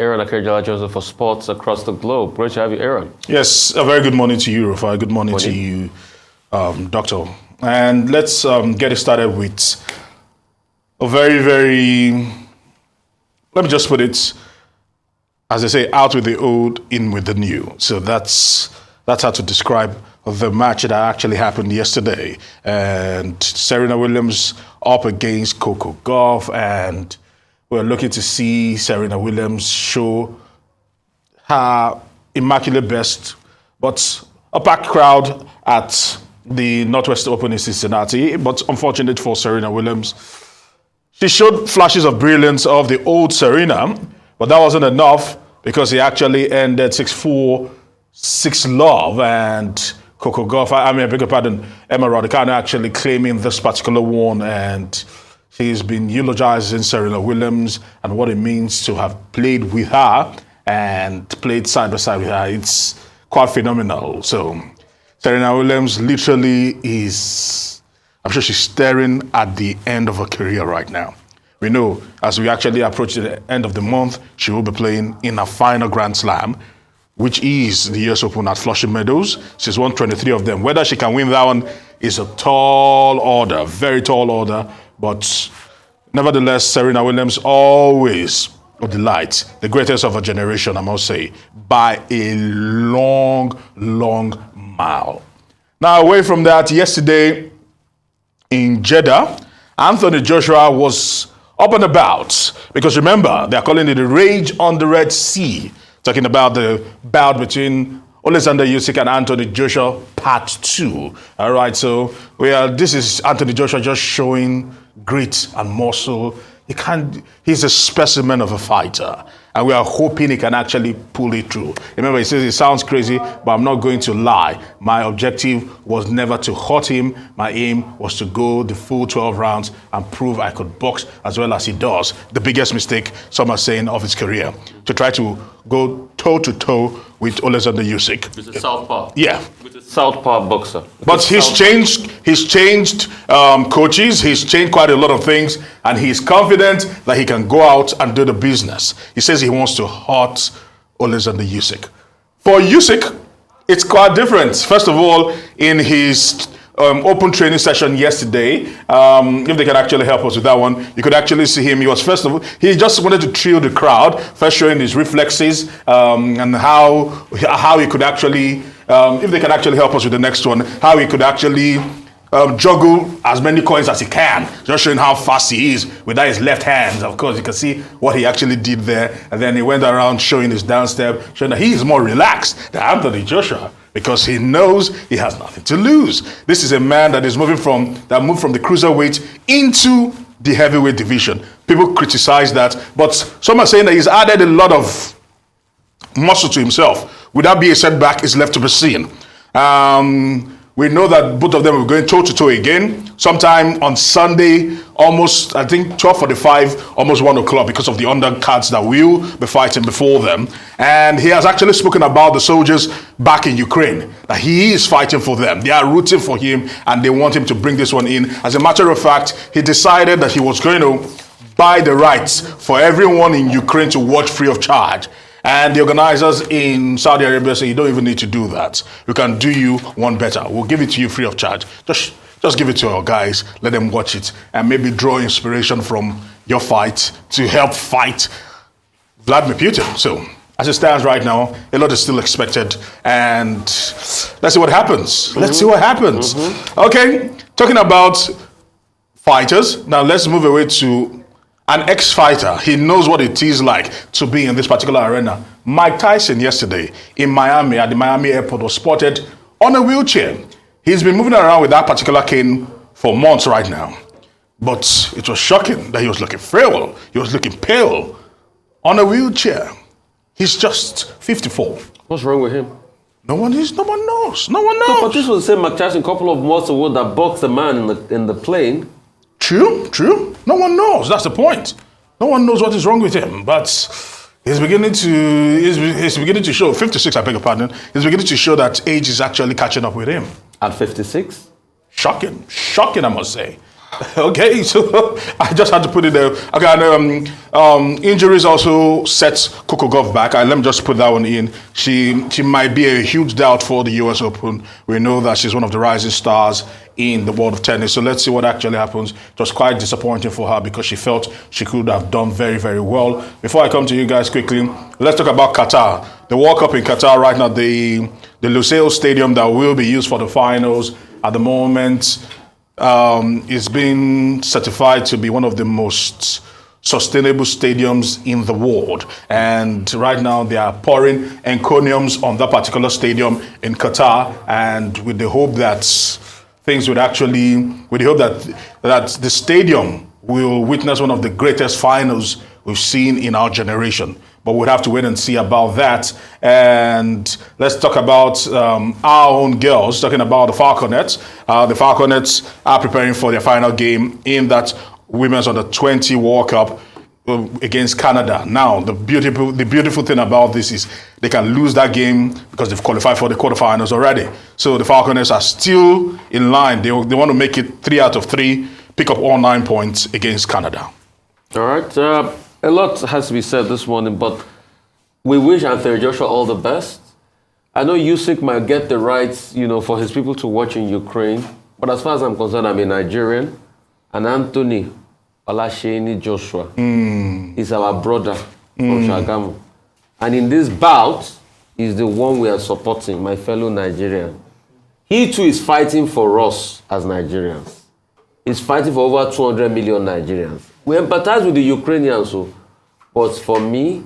Aaron Akerjala Joseph for Sports Across the Globe. Great to have you, Aaron. Yes, a very good morning to you, Rufai. Good morning to you, Doctor. And let's get it started with a very, let me just put it, as they say, out with the old, in with the new. So that's how to describe the match that actually happened yesterday. And Serena Williams up against Coco Gauff, and we're looking to see Serena Williams show her immaculate best, but a packed crowd at the Northwest Open in Cincinnati. But unfortunate for Serena Williams, she showed flashes of brilliance of the old Serena, but that wasn't enough because he actually ended 6-4, 6-love, and Coco Gauff, I beg your pardon, Emma Raducanu actually claiming this particular one, and she's been eulogizing Serena Williams and what it means to have played with her and played side by side with her. It's quite phenomenal. So Serena Williams literally is, I'm sure she's staring at the end of her career right now. We know as we actually approach the end of the month, she will be playing in her final Grand Slam, which is the US Open at Flushing Meadows. She's won 23 of them. Whether she can win that one is a tall order, very tall order. But nevertheless, Serena Williams always a delight, the greatest of her generation, I must say, by a long mile. Now, away from that, yesterday in Jeddah, Anthony Joshua was up and about, because remember, they're calling it the Rage on the Red Sea, talking about the bout between Alexander Usyk and Anthony Joshua, part 2. All right, so this is Anthony Joshua just showing grit and muscle. He's a specimen of a fighter, and we are hoping he can actually pull it through. Remember, he says it sounds crazy, but I'm not going to lie. My objective was never to hurt him. My aim was to go the full 12 rounds and prove I could box as well as he does. The biggest mistake, some are saying, of his career, to try to go toe-to-toe with Alexander Usyk. With a southpaw. Yeah. With a southpaw boxer. But he's changed coaches, he's changed quite a lot of things, and he's confident that he can go out and do the business. He says he wants to hurt Alexander Usyk. For Usyk, it's quite different. First of all, in his open training session yesterday, if they can actually help us with that one, you could actually see him. He was, first of all, he just wanted to thrill the crowd, first showing his reflexes and how he could actually, if they can actually help us with the next one, how he could actually juggle as many coins as he can, just showing how fast he is without his left hand. Of course, you can see what he actually did there. And then he went around showing his down step, showing that he is more relaxed than Anthony Joshua, because he knows he has nothing to lose. This is a man that moved from the cruiserweight into the heavyweight division. People criticize that, but some are saying that he's added a lot of muscle to himself. Would that be a setback? Is left to be seen. We know that both of them are going toe-to-toe again, sometime on Sunday, almost, I think, 12:45, almost 1 o'clock, because of the undercards that will be fighting before them. And he has actually spoken about the soldiers back in Ukraine, that he is fighting for them. They are rooting for him, and they want him to bring this one in. As a matter of fact, he decided that he was going to buy the rights for everyone in Ukraine to watch free of charge. And the organizers in Saudi Arabia say, you don't even need to do that. We can do you one better. We'll give it to you free of charge. Just give it to our guys, let them watch it, and maybe draw inspiration from your fight to help fight Vladimir Putin. So, as it stands right now, a lot is still expected, and let's see what happens. Let's see what happens. Okay, talking about fighters, now let's move away to an ex-fighter. He knows what it is like to be in this particular arena. Mike Tyson yesterday in Miami, at the Miami airport, was spotted on a wheelchair. He's been moving around with that particular cane for months right now. But it was shocking that he was looking frail. He was looking pale on a wheelchair. He's just 54. What's wrong with him? No one knows. No, but this was the same Mike Tyson a couple of months ago that boxed the man in the plane. True. No one knows. That's the point. No one knows what is wrong with him. But he's beginning to show, 56, I beg your pardon, he's beginning to show that age is actually catching up with him. At 56? Shocking, I must say. Okay, so I just had to put it there. Okay, and injuries also sets Coco Gauff back. Let me just put that one in. She might be a huge doubt for the U.S. Open. We know that she's one of the rising stars in the world of tennis. So let's see what actually happens. It was quite disappointing for her because she felt she could have done very, very well. Before I come to you guys quickly, let's talk about Qatar. The World Cup in Qatar right now, the Lusail Stadium that will be used for the finals at the moment is being certified to be one of the most sustainable stadiums in the world. And right now they are pouring encomiums on that particular stadium in Qatar, and with the hope that things would actually, with the hope that the stadium will witness one of the greatest finals we've seen in our generation. But we'll have to wait and see about that. And let's talk about our own girls, talking about the Falconettes. The Falconettes are preparing for their final game in that Women's Under-20 World Cup against Canada. Now, the beautiful thing about this is they can lose that game because they've qualified for the quarterfinals already. So the Falconettes are still in line. They want to make it 3 out of 3, pick up all 9 points against Canada. All right. A lot has to be said this morning, but we wish Anthony Joshua all the best. I know Usyk might get the rights, for his people to watch in Ukraine. But as far as I'm concerned, I'm a Nigerian. And Anthony Olasheni Joshua is our brother from Shagamu. And in this bout, is the one we are supporting, my fellow Nigerian. He too is fighting for us as Nigerians. He's fighting for over 200 million Nigerians. We empathize with the Ukrainians, but for me,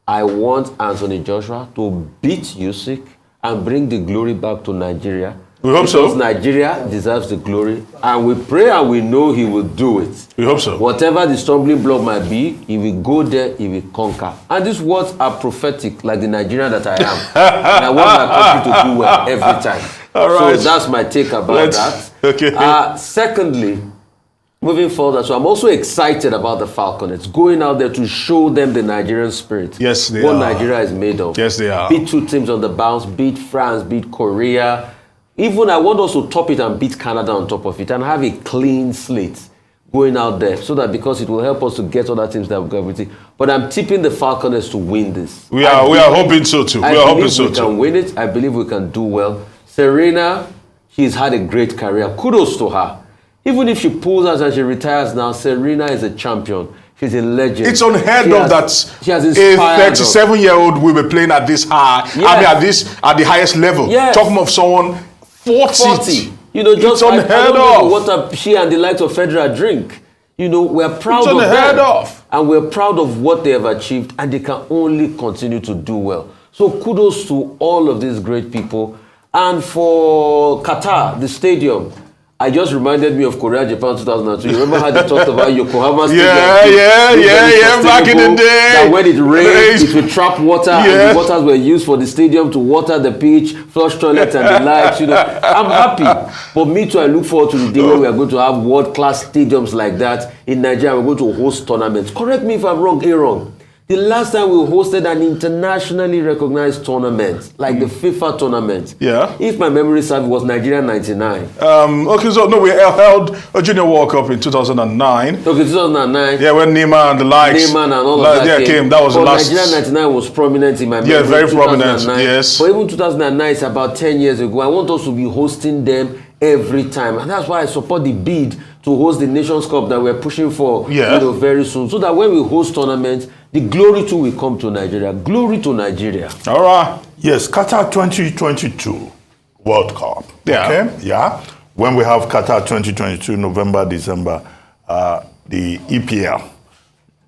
I want Anthony Joshua to beat Usyk and bring the glory back to Nigeria. We hope so. Because Nigeria deserves the glory, and we pray and we know he will do it. We hope so. Whatever the stumbling block might be, he will go there, he will conquer. And these words are prophetic, like the Nigerian that I am. And I want my country to do well every time. All right. So that's my take about that. Okay. Secondly, moving forward, so I'm also excited about the Falconettes going out there to show them the Nigerian spirit. Yes, they what are. Nigeria is made of. Yes, they are. Beat 2 teams on the bounce, beat France, beat Korea. Even I want us to top it and beat Canada on top of it and have a clean slate going out there so that because it will help us to get other teams that will go everything. But I'm tipping the Falconettes to win this. We are hoping so too. I believe we can win it. I believe we can do well. Serena, she's had a great career. Kudos to her. Even if she pulls out and she retires now, Serena is a champion. She's a legend. It's unheard of that she has a 37-year-old will be playing at this high. Yes. At the highest level. Yes. Talking of someone 40. Just it's unheard I don't know of. what she and the likes of Federer drink. We're proud of them. And we're proud of what they have achieved, and they can only continue to do well. So kudos to all of these great people. And for Qatar, the stadium, I just reminded me of Korea, Japan 2002. You remember how they talked about Yokohama Stadium? Yeah, back in the day. That when it rained, it would trap water, and the waters were used for the stadium to water the pitch, flush toilets and the likes. I'm happy. But me too, I look forward to the day when we are going to have world-class stadiums like that in Nigeria. We're going to host tournaments. Correct me if I'm wrong, Aaron. The last time we hosted an internationally recognized tournament, like the FIFA tournament, if my memory serves, was Nigeria 99. We held a Junior World Cup in 2009. Okay, 2009. Yeah, when Neymar and the likes. Neymar and all of that came. That was the last. Nigeria 99 was prominent in my memory. Yeah, very prominent, yes. But even 2009 is about 10 years ago. I want us to be hosting them every time. And that's why I support the bid to host the Nations Cup that we're pushing for very soon. So that when we host tournaments, the glory too will come to Nigeria. Glory to Nigeria. All right. Yes, Qatar 2022 World Cup. Yeah. Okay. Yeah. When we have Qatar 2022, November, December, the EPL,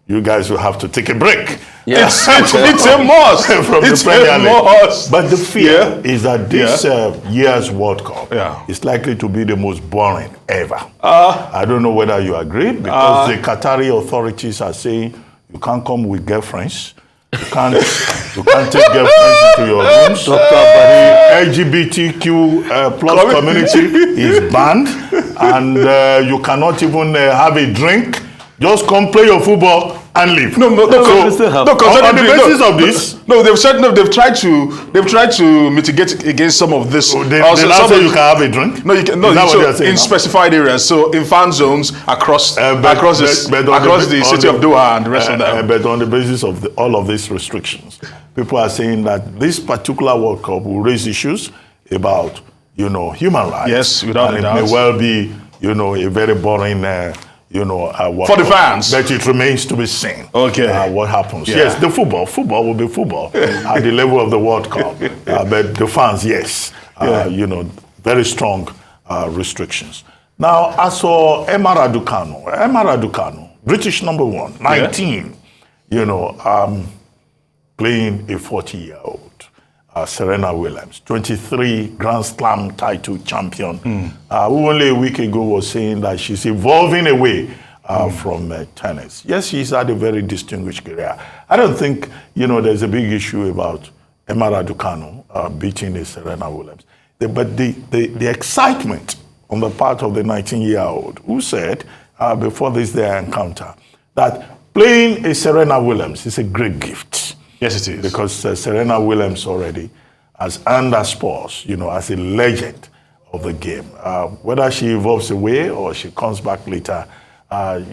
you guys will have to take a break. Yeah. It's a must. From it's the Premier League. Must. But the fear is that this year's World Cup is likely to be the most boring ever. I don't know whether you agree, because the Qatari authorities are saying you can't come with girlfriends. You can't take girlfriends into your rooms. The LGBTQ plus community is banned, and you cannot even have a drink Just come play your football and leave. No, on the basis of this, they've tried to mitigate against some of this. They now say you can have a drink. No, you can. No, in specified areas. So in fan zones across the city of Doha and the rest of them. But on the basis of all of these restrictions, people are saying that this particular World Cup will raise issues about human rights. Yes, without a doubt. It may well be a very boring. For the fans. But it remains to be seen. Okay. What happens? Yeah. Yes, the football will be football at the level of the World Cup. But the fans, yes, very strong restrictions. Now, as for Emma Raducanu, British #1, 19, playing a 40-year-old. Serena Williams, 23 Grand Slam title champion, who only a week ago was saying that she's evolving away from tennis. Yes, she's had a very distinguished career. I don't think, there's a big issue about Emma Raducanu beating a Serena Williams. But the excitement on the part of the 19-year-old who said before their encounter that playing a Serena Williams is a great gift. Yes, it is. Because Serena Williams already has earned her spurs, as a legend of the game. Whether she evolves away or she comes back later,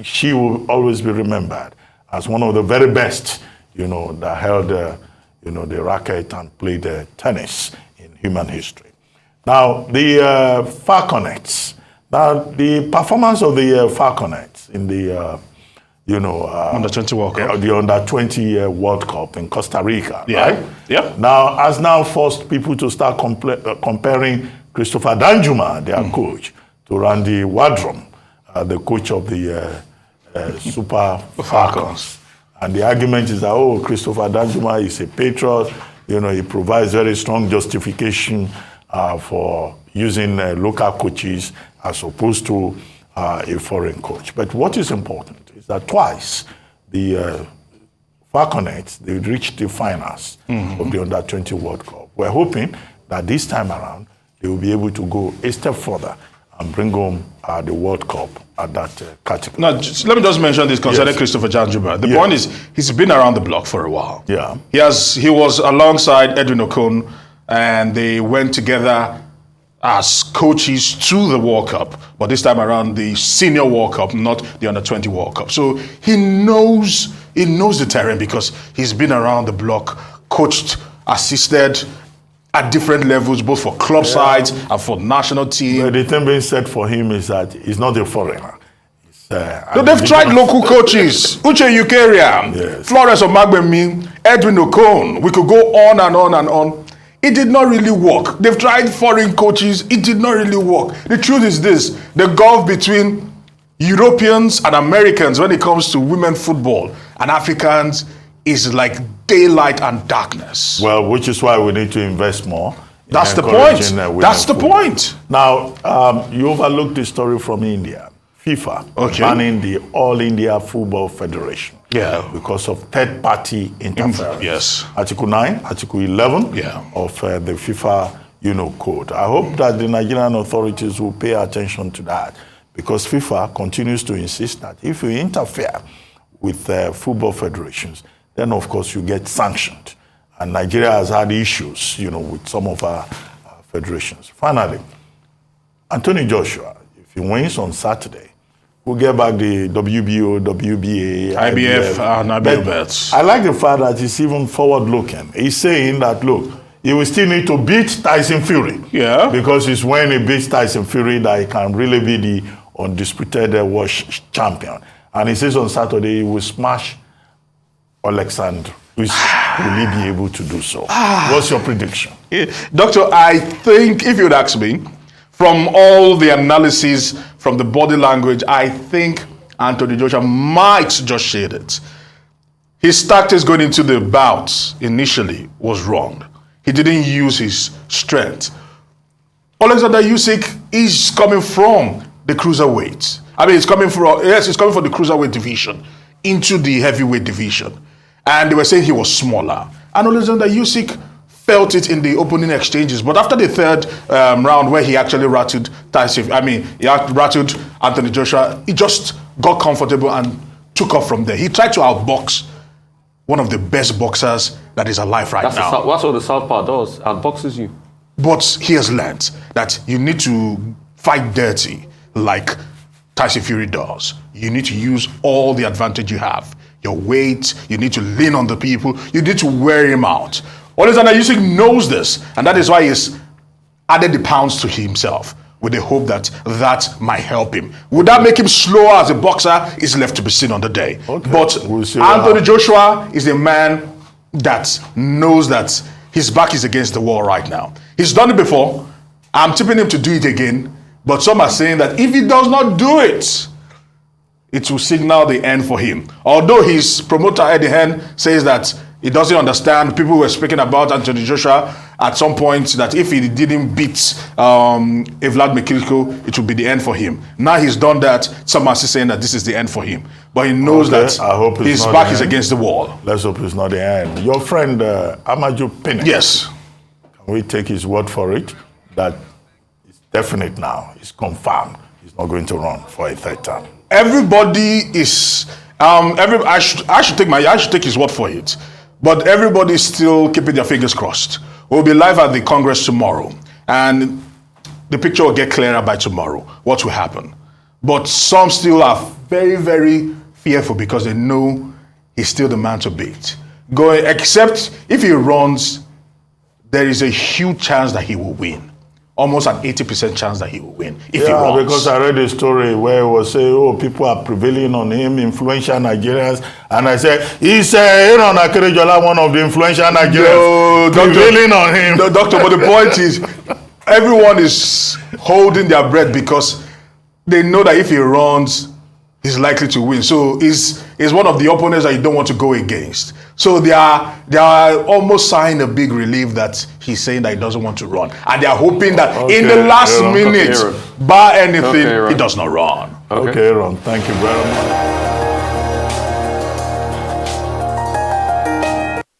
she will always be remembered as one of the very best, that held, the racket and played tennis in human history. Now, the Falconettes. Now, the performance of the Falconettes in the under 20 World Cup. The under 20 World Cup in Costa Rica. Yeah. Right? Yeah. Now, has now forced people to start comparing Christopher Danjuma, their coach, to Randy Wardrum, the coach of the Super Falcons. And the argument is that, Christopher Danjuma is a patriot. He provides very strong justification for using local coaches as opposed to a foreign coach. But what is important is that twice the Falconettes, they reached the finals of the Under-20 World Cup. We're hoping that this time around, they will be able to go a step further and bring home the World Cup at that category. Now, let me just mention this concerning Christopher Danjuma. The point is, he's been around the block for a while. Yeah. He was alongside Edwin Okon, and they went together as coaches to the World Cup, but this time around the Senior World Cup, not the Under-20 World Cup. So he knows the terrain because he's been around the block, coached, assisted at different levels, both for club sides and for national team. But the thing being said for him is that he's not a foreigner. They've tried local coaches, Uche Ukeriam, Florence Omagbemi, Edwin Okon. We could go on and on and on. It did not really work. They've tried foreign coaches. It did not really work. The truth is this: the gulf between Europeans and Americans when it comes to women football and Africans is like daylight and darkness. Well, which is why we need to invest more. That's the point. That's the point. Now, you overlooked the story from India. FIFA banning the All India Football Federation. Yeah. Because of third-party interference. Yes. Article 9, Article 11 of the FIFA, code. I hope that the Nigerian authorities will pay attention to that, because FIFA continues to insist that if you interfere with football federations, then of course you get sanctioned. And Nigeria has had issues, with some of our federations. Finally, Anthony Joshua, if he wins on Saturday, we'll get back the WBO, WBA, IBF, and IBF bets. I like the fact that he's even forward-looking. He's saying that, look, he will still need to beat Tyson Fury. Yeah. Because it's when he beats Tyson Fury that he can really be the undisputed world champion. And he says on Saturday he will smash Alexander. Will he be able to do so? What's your prediction? Doctor, I think, if you'd ask me, from all the analysis, from the body language, I think Anthony Joshua might just shade it. His tactics going into the bouts initially was wrong. He didn't use his strength. Alexander Usyk is coming from the cruiserweight. I mean, he's coming from the cruiserweight division into the heavyweight division. And they were saying he was smaller. And Alexander Usyk felt it in the opening exchanges. But after the third round, where he actually rattled Anthony Joshua, he just got comfortable and took off from there. He tried to outbox one of the best boxers that is alive right now. That's what the Southpaw does, outboxes you. But he has learned that you need to fight dirty like Tyson Fury does. You need to use all the advantage you have. Your weight, you need to lean on the people, you need to wear him out. Alexander Usyk knows this, and that is why he's added the pounds to himself with the hope that that might help him. Would that make him slower as a boxer? Is left to be seen on the day. Okay. But Anthony Joshua is a man that knows that his back is against the wall right now. He's done it before. I'm tipping him to do it again. But some are saying that if he does not do it, it will signal the end for him. Although his promoter Eddie Hearn says that he doesn't understand. People were speaking about Anthony Joshua at some point that if he didn't beat Vladimir Klitschko, it would be the end for him. Now he's done that. Some are saying that this is the end for him. But he knows that his back is against the wall. Let's hope it's not the end. Your friend Amaju Pinnick. Yes. Can we take his word for it? That it's definite now. It's confirmed. He's not going to run for a third term. Everybody is. I should take his word for it. But everybody is still keeping their fingers crossed. We'll be live at the Congress tomorrow, and the picture will get clearer by tomorrow. What will happen? But some still are very, very fearful because they know he's still the man to beat. Except if he runs, there is a huge chance that he will win. Almost an 80% chance that he will win if he runs. Because I read a story where it was saying, oh, people are prevailing on him, influential Nigerians. And I said, he's Aaron Akerejola, one of the influential Nigerians, prevailing on him. No, doctor, but the point is, everyone is holding their breath because they know that if he runs, he's likely to win. So he's one of the opponents that you don't want to go against. So they are almost sighing a big relief that he's saying that he doesn't want to run. And they are hoping that in the last minute, bar anything, he does not run. Okay, Aaron, thank you very much.